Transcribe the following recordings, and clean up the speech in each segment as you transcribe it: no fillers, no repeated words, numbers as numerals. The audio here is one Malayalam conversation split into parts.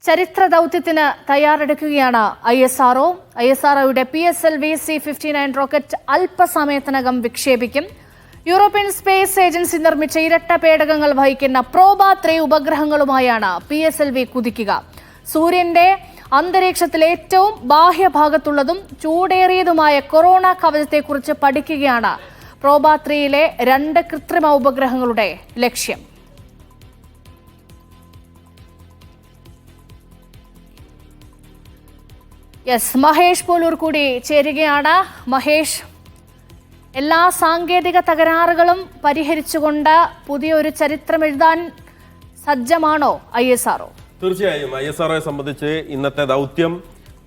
ചരിത്ര ദൗത്യത്തിന് തയ്യാറെടുക്കുകയാണ് ISRO-യുടെ PSLV C-59 റോക്കറ്റ് അല്പസമയത്തിനകം വിക്ഷേപിക്കും. യൂറോപ്യൻ സ്പേസ് ഏജൻസി നിർമ്മിച്ച ഇരട്ട പേടകങ്ങൾ വഹിക്കുന്ന പ്രോബ-3 ഉപഗ്രഹങ്ങളുമായാണ് PSLV കുതിക്കുക. സൂര്യന്റെ അന്തരീക്ഷത്തിലെ ഏറ്റവും ബാഹ്യഭാഗത്തുള്ളതും ചൂടേറിയതുമായ കൊറോണ കവചത്തെക്കുറിച്ച് പഠിക്കുകയാണ് പ്രോബ-3യിലെ 2 കൃത്രിമ ഉപഗ്രഹങ്ങളുടെ ലക്ഷ്യം. മഹേഷ് പോലൂർ കൂടി ചേരുകയാണ്. മഹേഷ്, എല്ലാ സാങ്കേതിക തകരാറുകളും പരിഹരിച്ചുകൊണ്ട് പുതിയൊരു ചരിത്രം എഴുതാൻ സജ്ജമാണോ ISRO? തീർച്ചയായും ISROയെ സംബന്ധിച്ച് ഇന്നത്തെ ദൗത്യം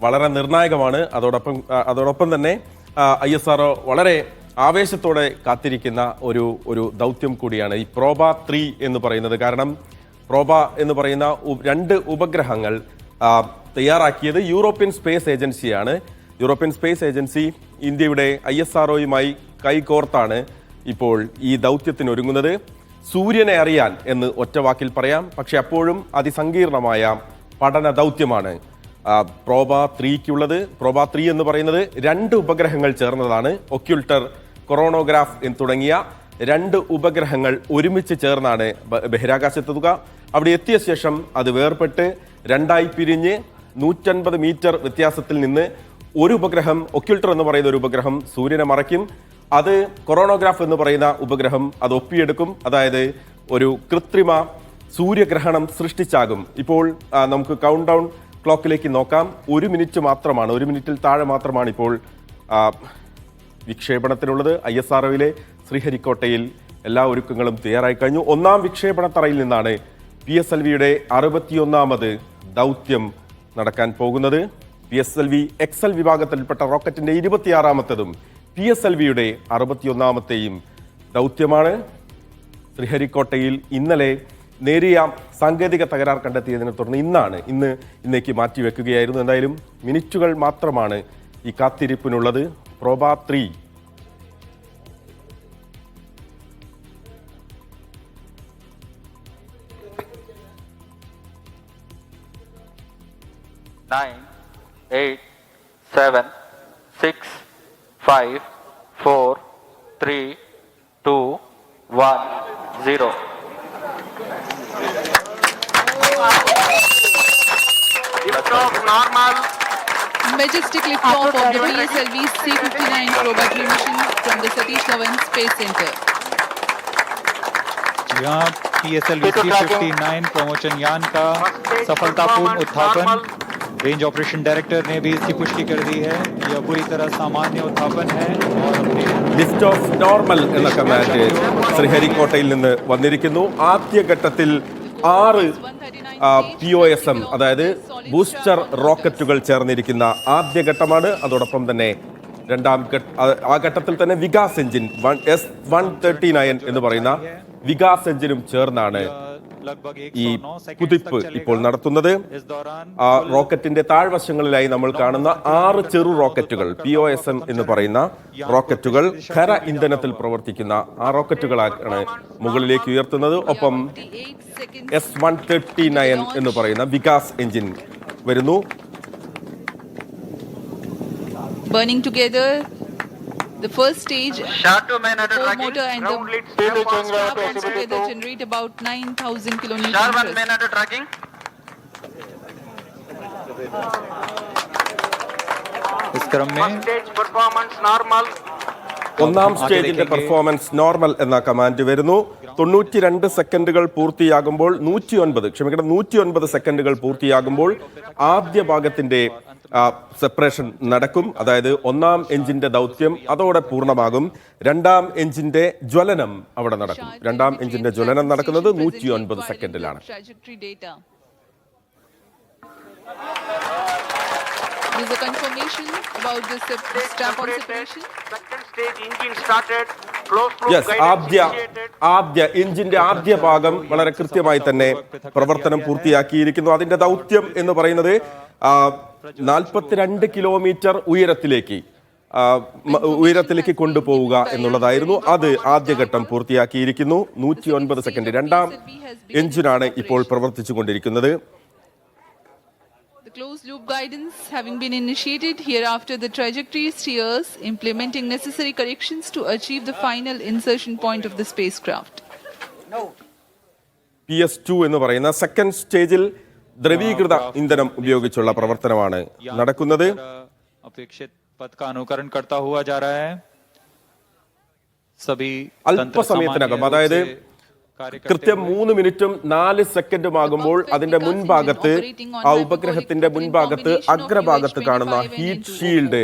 വളരെ നിർണായകമാണ്. അതോടൊപ്പം തന്നെ ISRO വളരെ ആവേശത്തോടെ കാത്തിരിക്കുന്ന ഒരു ദൗത്യം കൂടിയാണ് ഈ പ്രോബ-3 എന്ന് പറയുന്നത്. കാരണം പ്രോബ എന്ന് പറയുന്ന 2 ഉപഗ്രഹങ്ങൾ തയ്യാറാക്കിയത് യൂറോപ്യൻ സ്പേസ് ഏജൻസിയാണ്. യൂറോപ്യൻ സ്പേസ് ഏജൻസി ഇന്ത്യയുടെ ISROയുമായി കൈകോർത്താണ് ഇപ്പോൾ ഈ ദൗത്യത്തിനൊരുങ്ങുന്നത്. സൂര്യനെ അറിയാൻ എന്ന് ഒറ്റ വാക്കിൽ പറയാം. പക്ഷെ അപ്പോഴും അതിസങ്കീർണമായ പഠന ദൗത്യമാണ് പ്രോബ-3ക്കുള്ളത്. പ്രോബ-3 എന്ന് പറയുന്നത് 2 ഉപഗ്രഹങ്ങൾ ചേർന്നതാണ്. ഒക്യുൾട്ടർ, കൊറോണോഗ്രാഫ് തുടങ്ങിയ 2 ഉപഗ്രഹങ്ങൾ ഒരുമിച്ച് ചേർന്നാണ് ബഹിരാകാശത്തെത്തുക. അവിടെ എത്തിയ ശേഷം അത് വേർപെട്ട് 2ആയി പിരിഞ്ഞ് 150 മീറ്റർ വ്യത്യാസത്തിൽ നിന്ന് ഒരു ഉപഗ്രഹം, ഒക്യുൾട്ടർ എന്ന് പറയുന്ന ഒരു ഉപഗ്രഹം സൂര്യനെ മറയ്ക്കും. അത് കൊറോണോഗ്രാഫ് എന്ന് പറയുന്ന ഉപഗ്രഹം അത് ഒപ്പിയെടുക്കും. അതായത് ഒരു കൃത്രിമ സൂര്യഗ്രഹണം സൃഷ്ടിച്ചാകും. ഇപ്പോൾ നമുക്ക് കൗണ്ട് ഡൗൺ ക്ലോക്കിലേക്ക് നോക്കാം. 1 മിനിറ്റ് മാത്രമാണ്, 1 മിനിറ്റിൽ താഴെ മാത്രമാണ് ഇപ്പോൾ വിക്ഷേപണത്തിനുള്ളത്. ISROയിലെ ശ്രീഹരിക്കോട്ടയിൽ എല്ലാ ഒരുക്കങ്ങളും തയ്യാറായി കഴിഞ്ഞു. 1ാം വിക്ഷേപണ തറയിൽ നിന്നാണ് PSLVയുടെ 61ാമത് ദൗത്യം നടക്കാൻ പോകുന്നത്. PSLV XL വിഭാഗത്തിൽപ്പെട്ട റോക്കറ്റിന്റെ 26ാമത്തതും PSLVയുടെ 61ാമത്തെയും ദൗത്യമാണ്. ശ്രീഹരിക്കോട്ടയിൽ ഇന്നലെ നേരിയ സാങ്കേതിക തകരാർ കണ്ടെത്തിയതിനെ തുടർന്ന് ഇന്നേക്ക് മാറ്റിവെക്കുകയായിരുന്നു. എന്തായാലും മിനിറ്റുകൾ മാത്രമാണ് ഈ കാത്തിരിപ്പിനുള്ളത്. പ്രോബ-3 9, 8, 7, 6, 5, 4, 3, 2, 1, 0. Liftoff normal. Majestic liftoff of the PSLV C-59 Proba-3 mission from the Satish Dhawan Space Center. यहाँ PSLV C-59 प्रमोशन यान का सफलतापूर्ण उत्थापन रेंज ऑपरेशन डायरेक्टर ने भी इसकी पुष्टि कर दी है. यह पूरी तरह सामान्य उत्थापन है और ലിഫ്റ്റ് ഓഫ് നോർമൽ എന്ന കമാൻഡ് ശ്രീഹരിക്കോട്ടയിൽ നിന്ന് വന്നിരിക്കുന്നു. ആദ്യഘട്ടത്തിൽ 6 POSM അതായത് ബൂസ്റ്റർ റോക്കറ്റുകൾ ചേർന്നിരിക്കുന്ന ആദ്യഘട്ടമാണ്. അതോടൊപ്പം തന്നെ ആ ഘട്ടത്തിൽ തന്നെ വികാസ് എഞ്ചിൻ S-139 എന്ന് പറയുന്ന വികാസ് എഞ്ചിനും ചേർന്നാണ് ഈ കുതിപ്പ് ഇപ്പോൾ നടത്തുന്നത്. റോക്കറ്റിന്റെ താഴ്വശങ്ങളിലായി നമ്മൾ കാണുന്ന 6 ചെറു റോക്കറ്റുകൾ, POSM എന്ന് പറയുന്ന റോക്കറ്റുകൾ ഖര ഇന്ധനത്തിൽ പ്രവർത്തിക്കുന്ന ആ റോക്കറ്റുകളാണ് മുകളിലേക്ക് ഉയർത്തുന്നത്. ഒപ്പം S-139 എന്ന് പറയുന്ന വികാസ് എഞ്ചിൻ വരുന്നു. Burning together the first stage, motor and the shaft all together generate about 9,000 kilonewton. इस क्रम में performance normal. 1ാം സ്റ്റേജിന്റെ പെർഫോമൻസ് നോർമൽ എന്ന കമാൻഡ് വരുന്നു. 92 സെക്കൻഡുകൾ പൂർത്തിയാകുമ്പോൾ 109 സെക്കൻഡുകൾ പൂർത്തിയാകുമ്പോൾ ആദ്യ ഭാഗത്തിന്റെ സെപ്പറേഷൻ നടക്കും. അതായത് 1ാം എഞ്ചിന്റെ ദൗത്യം അതോടെ പൂർണ്ണമാകും. 2ാം എഞ്ചിന്റെ ജ്വലനം അവിടെ നടക്കും. 2ാം എഞ്ചിന്റെ ജ്വലനം നടക്കുന്നത് 109 സെക്കൻഡിലാണ്. There's a confirmation about this strap-on separation. Second stage engine started. എഞ്ചിന്റെ ആദ്യ ഭാഗം വളരെ കൃത്യമായി തന്നെ പ്രവർത്തനം പൂർത്തിയാക്കിയിരിക്കുന്നു. അതിന്റെ ദൗത്യം എന്ന് പറയുന്നത് 42 കിലോമീറ്റർ ഉയരത്തിലേക്ക് കൊണ്ടുപോവുക എന്നുള്ളതായിരുന്നു. അത് ആദ്യഘട്ടം പൂർത്തിയാക്കിയിരിക്കുന്നു. 109 സെക്കൻഡ്. 2ാം എഞ്ചിനാണ് ഇപ്പോൾ പ്രവർത്തിച്ചു കൊണ്ടിരിക്കുന്നത്. The closed loop guidance having been initiated, hereafter the trajectory steers implementing necessary corrections to achieve the final insertion point of the spacecraft. PS2 എന്ന് പറയുന്ന സെക്കൻഡ് സ്റ്റേജിൽ ദ്രവീകൃത ഇന്ധനം ഉപയോഗിച്ചുള്ള പ്രവർത്തനമാണ് നടക്കുന്നത്. अपेक्षित पथ का अनुकरण करता हुआ जा रहा है. सभी അല്പസമയത്തിനകം, അതായത് കൃത്യം 3 മിനിറ്റും 4 സെക്കൻഡും ആകുമ്പോൾ അതിന്റെ മുൻഭാഗത്ത്, ആ ഉപഗ്രഹത്തിന്റെ മുൻഭാഗത്ത് അഗ്രഭാഗത്ത് കാണുന്ന ഹീറ്റ് ഷീൽഡ്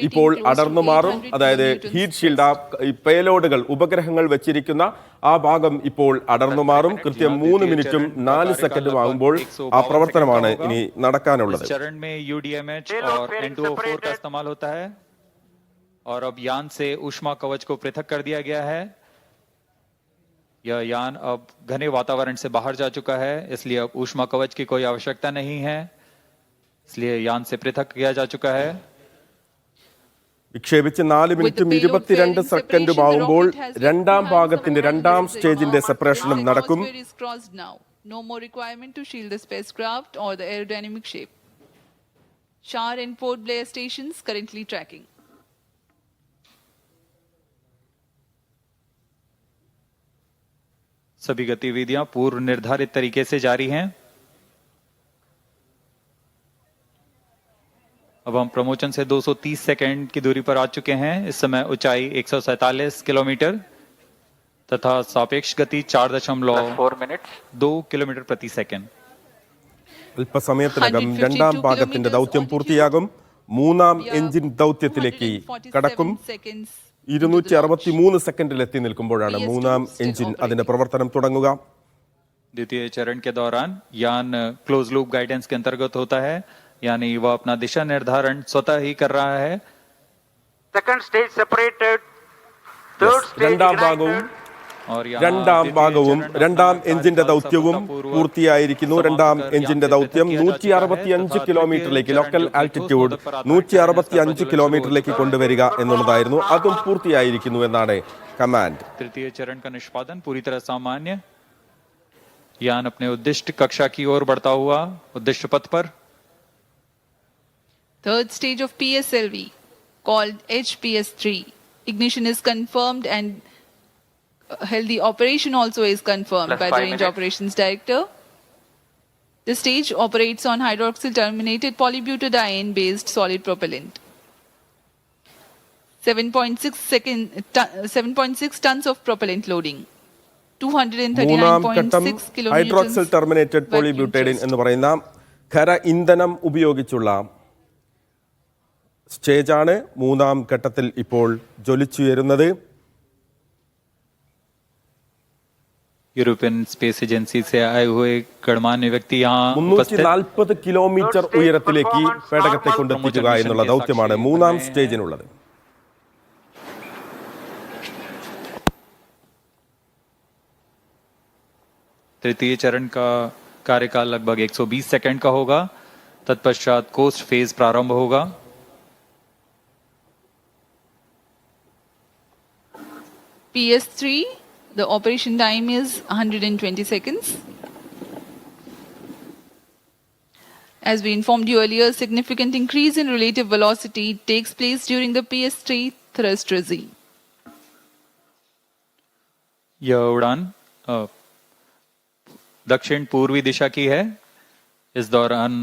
ഇപ്പോൾ അടർന്നു മാറും. അതായത് ഹീറ്റ് ഷീൽഡ്, ഈ പേലോഡുകൾ, ഉപഗ്രഹങ്ങൾ വെച്ചിരിക്കുന്ന ആ ഭാഗം ഇപ്പോൾ അടർന്നു മാറും. കൃത്യം 3 മിനിറ്റും 4 സെക്കൻഡും ആകുമ്പോൾ ആ പ്രവർത്തനമാണ് ഇനി നടക്കാനുള്ളത്. चरण में UDMH और N2O4 का इस्तेमाल होता है और अब यान से ऊष्मा कवच को पृथक कर दिया गया है. यह यान अब घने वातावरण से बाहर जा चुका है, इसलिए अब ऊष्मा कवच की कोई आवश्यकता नहीं है, इसलिए यान से पृथक किया जा चुका है. വിക്ഷേപിച്ച് 4 മിനിറ്റും 22 സെക്കൻഡും ആകുമ്പോൾ രണ്ടാം ഭാഗത്തിന്റെ രണ്ടാം സ്റ്റേജിന്റെ സെപ്പറേഷനും നടക്കും. No more requirement to shield the spacecraft or the aerodynamic shape. Char and Port Blair stations currently tracking. सभी गतिविधियां पूर्व निर्धारित तरीके से जारी हैं. अब हम प्रमोशन से 230 सेकंड की दूरी पर आ चुके हैं. इस समय ऊंचाई 147 किलोमीटर तथा सापेक्ष गति 4.2 किलोमीटर प्रति सेकंड. അല്പസമയത്തിനകം രണ്ടാം ഭാഗത്തിന്റെ ദൗത്യം പൂർത്തിയാകും. മൂന്നാം എഞ്ചിൻ ദൗത്യത്തിലേക്ക് കടക്കും. 263 സെക്കൻഡിൽ എത്തി നിൽക്കുമ്പോഴാണ് മൂന്നാം എഞ്ചിൻ അതിന്റെ പ്രവർത്തനം തുടങ്ങുക. द्वितीय चरण के दौरान यान क्लोज लूप गाइडेंस के अंतर्गत होता है, यानी वह अपना दिशा निर्धारण स्वतः ही कर रहा है. Second stage separated. Third stage രണ്ടാം ഭാഗവും ignited. രണ്ടാം എഞ്ചിന്റെ ദൗത്യവും പൂർത്തിയായിരിക്കുന്നു. രണ്ടാം എഞ്ചിന്റെ ദൗത്യം 165 കിലോമീറ്ററിലേക്ക്, ലോക്കൽ ആൾട്ടിറ്റ്യൂഡ് 165 കിലോമീറ്ററിലേക്ക് കൊണ്ടുവരിക എന്നുള്ളതായിരുന്നു. അതും പൂർത്തിയായിരിക്കുന്നു എന്നാണ് കമാൻഡ്. तृतीय चरण का निष्पादन पूरी तरह सामान्य. यान अपने उद्दिष्ट कक्षा की ओर बढ़ता हुआ उद्दिष्ट पथ पर. Third stage of PSLV, called HPS3. Ignition is confirmed and healthy operation also is confirmed Plus by the 5 Range minutes. Operations Director. The stage operates on hydroxyl terminated polybutadiene based solid propellant. 7.6 tons of propellant loading. മൂന്നാം ഘട്ടം 239.6 ഹൈഡ്രോക്സിൽ ടെർമിനേറ്റഡ് പോളിബ്യൂട്ടൈഡിൻ എന്ന് പറയുന്ന ഖര ഇന്ധനം ഉപയോഗിച്ചുള്ള സ്റ്റേജാണ് മൂന്നാം ഘട്ടത്തിൽ ഇപ്പോൾ ജ്വലിച്ചുയരുന്നത്. यूरोपियन स्पेस एजेंसी से आए हुए गणमान्य व्यक्ति यहाँ 340 കിലോമീറ്റർ ഉയരത്തിലേക്ക് പേടകത്തെ കൊണ്ടെത്തിക്കുക എന്നുള്ള ദൗത്യമാണ് മൂന്നാം സ്റ്റേജിനുള്ളത്. तृतीय चरण का कार्यकाल लगभग 120 सेकंड का होगा. तत्पश्चात कोस्ट फेज प्रारंभ होगा. PS3, the operation time is 120 seconds. As we informed you earlier, significant increase in relative velocity takes place during the PS3 thrust regime. यह उड़ान दक्षिण पूर्वी दिशा की है. इस दौरान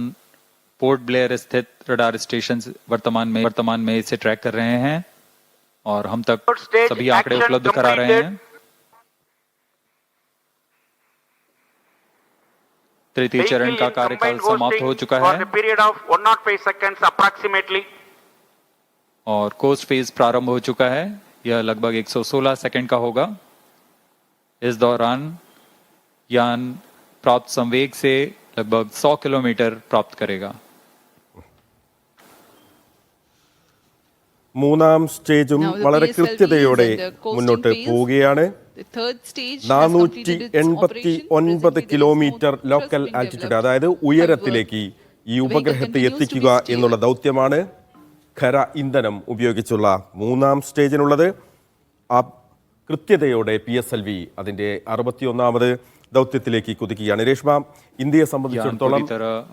पोर्ट ब्लेयर स्थित रडार स्टेशन वर्तमान में इसे ट्रैक कर रहे हैं और हम तक सभी आंकड़े उपलब्ध करा रहे हैं. तृतीय चरण का कार्यकाल समाप्त हो चुका है Period of 105 seconds approximately. और कोस्ट फेज प्रारंभ हो चुका है. यह लगभग 116 सेकंड का होगा. इस दौरान यान प्राप्त संवेग से लगभग 100 किलोमीटर प्राप्त करेगा. മൂന്നാം സ്റ്റേജും വളരെ കൃത്യതയോടെ മുന്നോട്ട് പോവുകയാണ്. The third stage has completed its operation. 489 kilometre local altitude, അതായത് ഉയരത്തിലേക്ക് ഈ ഉപഗ്രഹത്തെ എത്തിക്കുക എന്നുള്ള ദൗത്യമാണ് ഖര ഇന്ധനം ഉപയോഗിച്ചുള്ള മൂന്നാം സ്റ്റേജിനുള്ളത്. ആ കൃത്യതയോടെ PSLV അതിൻ്റെ 61ാമത് ദൗത്യത്തിലേക്ക് കുതിക്കുകയാണ്. രേഷ്മ, ഇന്ത്യയെ സംബന്ധിച്ചിടത്തോളം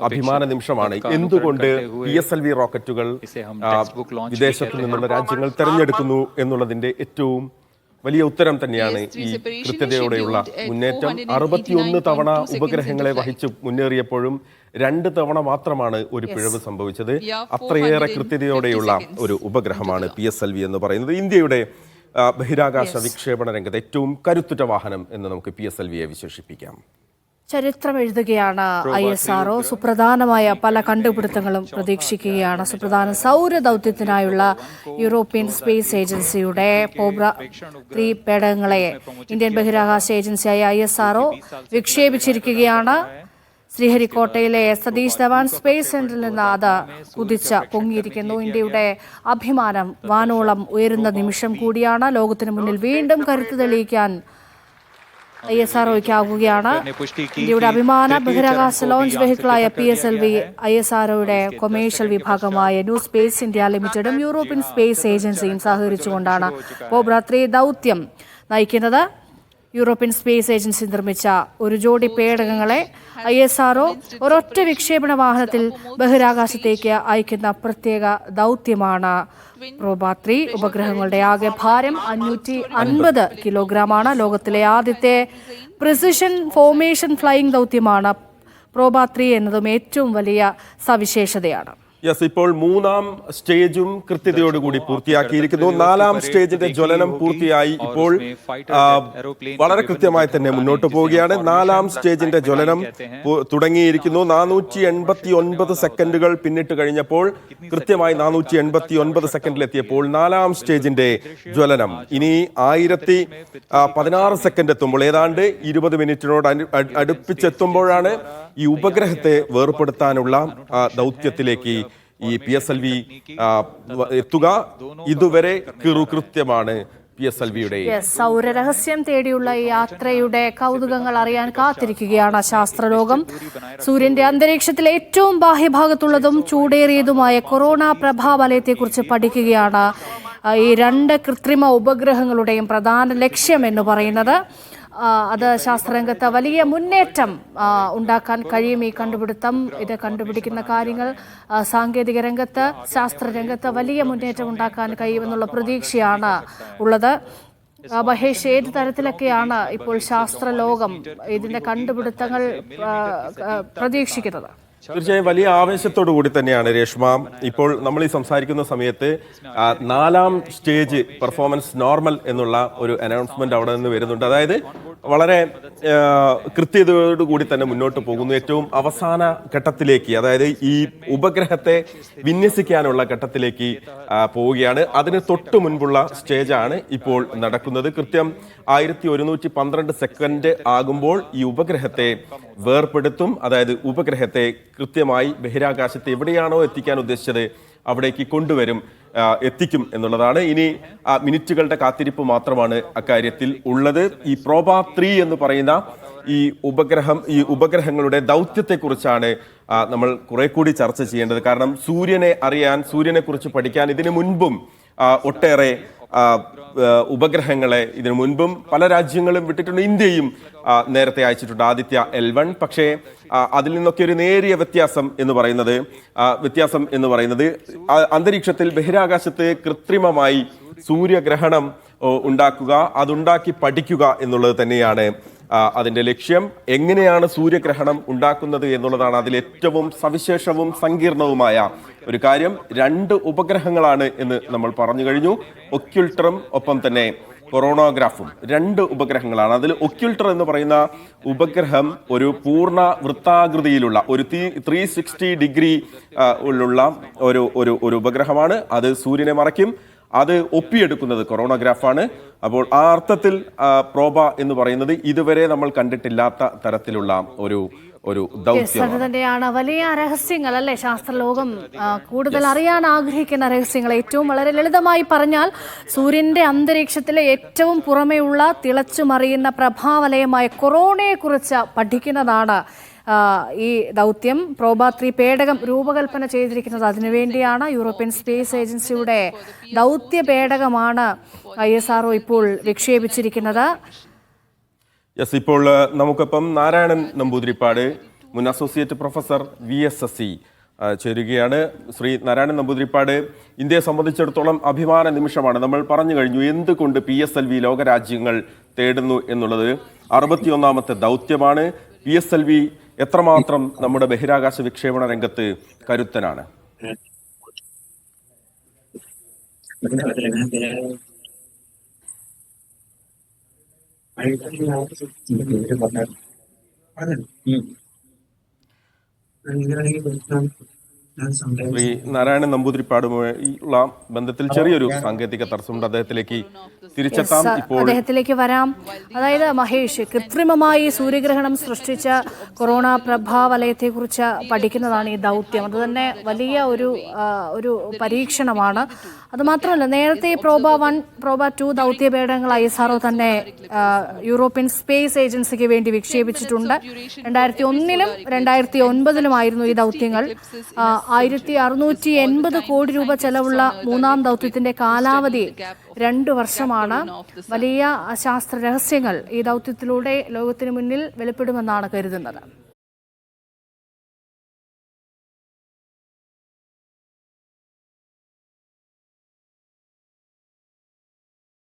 അഭിമാന നിമിഷമാണ്. എന്തുകൊണ്ട് PSLV റോക്കറ്റുകൾ വിദേശത്തു നിന്നുള്ള രാജ്യങ്ങൾ തെരഞ്ഞെടുക്കുന്നു എന്നുള്ളതിന്റെ ഏറ്റവും വലിയ ഉത്തരം തന്നെയാണ് ഈ കൃത്യതയോടെയുള്ള മുന്നേറ്റം. 61 തവണ ഉപഗ്രഹങ്ങളെ വഹിച്ച് മുന്നേറിയപ്പോഴും 2 തവണ മാത്രമാണ് ഒരു പിഴവ് സംഭവിച്ചത്. അത്രയേറെ കൃത്യതയോടെയുള്ള ഒരു ഉപഗ്രഹമാണ് PSLV എന്ന് പറയുന്നത്. ഇന്ത്യയുടെ ബഹിരാകാശ വിക്ഷേപണ രംഗത്ത് ഏറ്റവും കരുത്തുറ്റ വാഹനം എന്ന് നമുക്ക് PSLVയെ വിശേഷിപ്പിക്കാം. ചരിത്രം എഴുതുകയാണ് ISRO. സുപ്രധാനമായ പല കണ്ടുപിടുത്തങ്ങളും പ്രതീക്ഷിക്കുകയാണ്. സുപ്രധാന സൗര ദൗത്യത്തിനായുള്ള യൂറോപ്യൻ സ്പേസ് ഏജൻസിയുടെ പോബ്ര 3 പേടകങ്ങളെ ഇന്ത്യൻ ബഹിരാകാശ ഏജൻസിയായ ISRO വിക്ഷേപിച്ചിരിക്കുകയാണ്. ശ്രീഹരിക്കോട്ടയിലെ സതീഷ് ധവാൻ സ്പേസ് സെന്ററിൽ നിന്ന് അത് പൊങ്ങിയിരിക്കുന്നു. ഇന്ത്യയുടെ അഭിമാനം വാനോളം ഉയരുന്ന നിമിഷം കൂടിയാണ്. ലോകത്തിന് മുന്നിൽ വീണ്ടും കരുത്ത് തെളിയിക്കാൻ ISROയ്ക്കാവുകയാണ്. ഇന്ത്യയുടെ അഭിമാന ബഹിരാകാശ ലോഞ്ച് വെഹിക്കിളായ PSLV ISROയുടെ കൊമേഴ്ഷ്യൽ വിഭാഗമായ ന്യൂ സ്പേസ് ഇന്ത്യ ലിമിറ്റഡും യൂറോപ്യൻ സ്പേസ് ഏജൻസിയും സഹകരിച്ചുകൊണ്ടാണ് പോബ്ര 3 ദൗത്യം നയിക്കുന്നത്. യൂറോപ്യൻ സ്പേസ് ഏജൻസി നിർമ്മിച്ച ഒരു ജോഡി പേടകങ്ങളെ ISRO ഒരൊറ്റ വിക്ഷേപണ വാഹനത്തിൽ ബഹിരാകാശത്തേക്ക് അയക്കുന്ന പ്രത്യേക ദൗത്യമാണ് പ്രോബ 3. ഉപഗ്രഹങ്ങളുടെ ആകെ ഭാരം 550 കിലോഗ്രാമാണ്. ലോകത്തിലെ ആദ്യത്തെ പ്രിസിഷൻ ഫോർമേഷൻ ഫ്ലൈയിങ് ദൗത്യമാണ് പ്രോബ 3 എന്നതും ഏറ്റവും വലിയ സവിശേഷതയാണ്. ഇപ്പോൾ 3-ാം സ്റ്റേജും കൃത്യതയോടുകൂടി പൂർത്തിയാക്കിയിരിക്കുന്നു. 4-ാം സ്റ്റേജിന്റെ ജ്വലനം പൂർത്തിയായി ഇപ്പോൾ വളരെ കൃത്യമായി തന്നെ മുന്നോട്ട് പോവുകയാണ്. 4-ാം സ്റ്റേജിന്റെ ജ്വലനം തുടങ്ങിയിരിക്കുന്നു. 489 സെക്കൻഡുകൾ പിന്നിട്ട് കഴിഞ്ഞപ്പോൾ കൃത്യമായി 489 സെക്കൻഡിലെത്തിയപ്പോൾ 4-ാം സ്റ്റേജിന്റെ ജ്വലനം ഇനി 1016 സെക്കൻഡ് എത്തുമ്പോൾ ഏതാണ്ട് 20 മിനിറ്റിനോട് അടുപ്പിച്ചെത്തുമ്പോഴാണ് ഈ ഉപഗ്രഹത്തെ വേർപെടുത്താനുള്ള ദൗത്യത്തിലേക്ക് ഈ PSLV എത്തുക. ഇതുവരെ കൃത്യമാണ് PSLVയുടെ. സൗരരഹസ്യം തേടിയുള്ള ഈ യാത്രയുടെ കൗതുകങ്ങൾ അറിയാൻ കാത്തിരിക്കുകയാണ് ശാസ്ത്രലോകം. സൂര്യന്റെ അന്തരീക്ഷത്തിലെ ഏറ്റവും ബാഹ്യഭാഗത്തുള്ളതും ചൂടേറിയതുമായ കൊറോണ പ്രഭാവലയത്തെക്കുറിച്ച് പഠിക്കുകയാണ് ഈ 2 കൃത്രിമ ഉപഗ്രഹങ്ങളുടെയും പ്രധാന ലക്ഷ്യം എന്ന് പറയുന്നത്. അത് ശാസ്ത്രരംഗത്ത് വലിയ മുന്നേറ്റം ഉണ്ടാക്കാൻ കഴിയും. ഈ കണ്ടുപിടുത്തം, ഇത് കണ്ടുപിടിക്കുന്ന കാര്യങ്ങൾ സാങ്കേതിക രംഗത്ത്, ശാസ്ത്രരംഗത്ത് വലിയ മുന്നേറ്റം ഉണ്ടാക്കാൻ കഴിയുമെന്നുള്ള പ്രതീക്ഷയാണ് ഉള്ളത്. മഹേഷ്, ഏത് തരത്തിലൊക്കെയാണ് ഇപ്പോൾ ശാസ്ത്രലോകം ഇതിന്റെ കണ്ടുപിടുത്തങ്ങൾ പ്രതീക്ഷിക്കുന്നത്? തീർച്ചയായും വലിയ ആവേശത്തോടു കൂടി തന്നെയാണ് രേഷ്മ. ഇപ്പോൾ നമ്മൾ ഈ സംസാരിക്കുന്ന സമയത്ത് 4-ാം സ്റ്റേജ് പെർഫോമൻസ് നോർമൽ എന്നുള്ള ഒരു അനൗൺസ്മെന്റ് അവിടെ നിന്ന് വരുന്നുണ്ട്. അതായത് വളരെ കൃത്യതയോടുകൂടി തന്നെ മുന്നോട്ട് പോകുന്നു. ഏറ്റവും അവസാന ഘട്ടത്തിലേക്ക്, അതായത് ഈ ഉപഗ്രഹത്തെ വിന്യസിക്കാനുള്ള ഘട്ടത്തിലേക്ക് പോവുകയാണ്. അതിന് തൊട്ടു മുൻപുള്ള സ്റ്റേജാണ് ഇപ്പോൾ നടക്കുന്നത്. കൃത്യം 1112 സെക്കൻഡ് ആകുമ്പോൾ ഈ ഉപഗ്രഹത്തെ വേർപെടുത്തും. അതായത് ഉപഗ്രഹത്തെ കൃത്യമായി ബഹിരാകാശത്ത് എവിടെയാണോ എത്തിക്കാൻ ഉദ്ദേശിച്ചത് അവിടേക്ക് കൊണ്ടുവരും, എത്തിക്കും എന്നുള്ളതാണ്. ഇനി മിനിറ്റുകളുടെ കാത്തിരിപ്പ് മാത്രമാണ് അക്കാര്യത്തിൽ ഉള്ളത്. ഈ പ്രോബ 3 എന്ന് പറയുന്ന ഈ ഉപഗ്രഹങ്ങളുടെ ദൗത്യത്തെക്കുറിച്ചാണ് നമ്മൾ കുറെ കൂടി ചർച്ച ചെയ്യേണ്ടത്. കാരണം സൂര്യനെ അറിയാൻ, സൂര്യനെ കുറിച്ച് പഠിക്കാൻ ഇതിനു മുൻപും ഒട്ടേറെ ഉപഗ്രഹങ്ങളെ ഇതിനു മുൻപും പല രാജ്യങ്ങളും വിട്ടിട്ടുണ്ട്. ഇന്ത്യയും നേരത്തെ അയച്ചിട്ടുണ്ട്, ആദിത്യ L1. പക്ഷേ അതിൽ നിന്നൊക്കെ ഒരു നേരിയ വ്യത്യാസം എന്ന് പറയുന്നത് അന്തരീക്ഷത്തിൽ ബഹിരാകാശത്ത് കൃത്രിമമായി സൂര്യഗ്രഹണം ഉണ്ടാക്കുക, അതുണ്ടാക്കി പഠിക്കുക എന്നുള്ളത് തന്നെയാണ് അതിന്റെ ലക്ഷ്യം. എങ്ങനെയാണ് സൂര്യഗ്രഹണം ഉണ്ടാക്കുന്നത് എന്നുള്ളതാണ് അതിൽ ഏറ്റവും സവിശേഷവും സങ്കീർണവുമായ ഒരു കാര്യം. 2 ഉപഗ്രഹങ്ങളാണ് എന്ന് നമ്മൾ പറഞ്ഞു കഴിഞ്ഞു. ഒക്യുൾട്ടറും ഒപ്പം തന്നെ കൊറോണോഗ്രാഫും 2 ഉപഗ്രഹങ്ങളാണ്. അതിൽ ഒക്യുൾട്ടർ എന്ന് പറയുന്ന ഉപഗ്രഹം ഒരു പൂർണ്ണ വൃത്താകൃതിയിലുള്ള ഒരു 360 ഡിഗ്രി ഉള്ള ഒരു ഉപഗ്രഹമാണ്. അത് സൂര്യനെ മറയ്ക്കും. അത് ഒപ്പിയെടുക്കുന്നത് കൊറോണോഗ്രാഫാണ്. അപ്പോൾ ആ അർത്ഥത്തിൽ പ്രോബ എന്ന് പറയുന്നത് ഇതുവരെ നമ്മൾ കണ്ടിട്ടില്ലാത്ത തരത്തിലുള്ള ഒരു ദൗത്യം തന്നെയാണ്. വലിയ രഹസ്യങ്ങൾ അല്ലേ ശാസ്ത്രലോകം കൂടുതൽ അറിയാൻ ആഗ്രഹിക്കുന്ന രഹസ്യങ്ങൾ. ഏറ്റവും വളരെ ലളിതമായി പറഞ്ഞാൽ സൂര്യന്റെ അന്തരീക്ഷത്തിലെ ഏറ്റവും പുറമെയുള്ള തിളച്ചുമറിയുന്ന പ്രഭാവലയമായ കൊറോണയെക്കുറിച്ച് പഠിക്കുന്നതാണ് ഈ ദൗത്യം. പ്രോബ 3 പേടകം രൂപകൽപ്പന ചെയ്തിരിക്കുന്നത് അതിനുവേണ്ടിയാണ്. യൂറോപ്യൻ സ്പേസ് ഏജൻസിയുടെ ദൗത്യ പേടകമാണ് ISRO ഇപ്പോൾ വിക്ഷേപിച്ചിരിക്കുന്നത്. യെസ്, ഇപ്പോൾ നമുക്കൊപ്പം നാരായണൻ നമ്പൂതിരിപ്പാട്, മുൻ അസോസിയേറ്റ് പ്രൊഫസർ VSSC ചേരുകയാണ്. ശ്രീ നാരായണൻ നമ്പൂതിരിപ്പാട്, ഇന്ത്യയെ സംബന്ധിച്ചിടത്തോളം അഭിമാന നിമിഷമാണ്. നമ്മൾ പറഞ്ഞു കഴിഞ്ഞു എന്തുകൊണ്ട് PSLV ലോകരാജ്യങ്ങൾ തേടുന്നു എന്നുള്ളത്. 61ാമത്തെ ദൗത്യമാണ്. PSLV എത്രമാത്രം നമ്മുടെ ബഹിരാകാശ വിക്ഷേപണ രംഗത്ത് കരുത്തനാണ്? ശ്രീ നാരായണൻ നമ്പൂതിരിപ്പാടുമായുള്ള ബന്ധത്തിൽ ചെറിയൊരു സാങ്കേതിക തടസ്സമുണ്ട്. അദ്ദേഹത്തിലേക്ക് തിരിച്ചെത്താം. ഇപ്പോൾ അദ്ദേഹത്തിലേക്ക് വരാം. അതായത് മഹേഷ്, കൃത്രിമമായി സൂര്യഗ്രഹണം സൃഷ്ടിച്ച കൊറോണ പ്രഭാവലയത്തെക്കുറിച്ച് പഠിക്കുന്നതാണ് ഈ ദൗത്യം. അത് തന്നെ വലിയ ഒരു പരീക്ഷണമാണ്. അതുമാത്രമല്ല, നേരത്തെ പ്രോബ 1, പ്രോബ 2 ദൗത്യപേടകങ്ങൾ ISRO തന്നെ യൂറോപ്യൻ സ്പേസ് ഏജൻസിക്ക് വേണ്ടി വിക്ഷേപിച്ചിട്ടുണ്ട്. 2001-ലും 2009-ലുമായിരുന്നു ഈ ദൗത്യങ്ങൾ. 1680 കോടി രൂപ ചെലവുള്ള 3ാം ദൗത്യത്തിന്റെ കാലാവധി 2 വർഷമാണ്. വലിയ ശാസ്ത്ര രഹസ്യങ്ങൾ ഈ ദൗത്യത്തിലൂടെ ലോകത്തിന് മുന്നിൽ വെളിപ്പെടുമെന്നാണ് കരുതുന്നത്.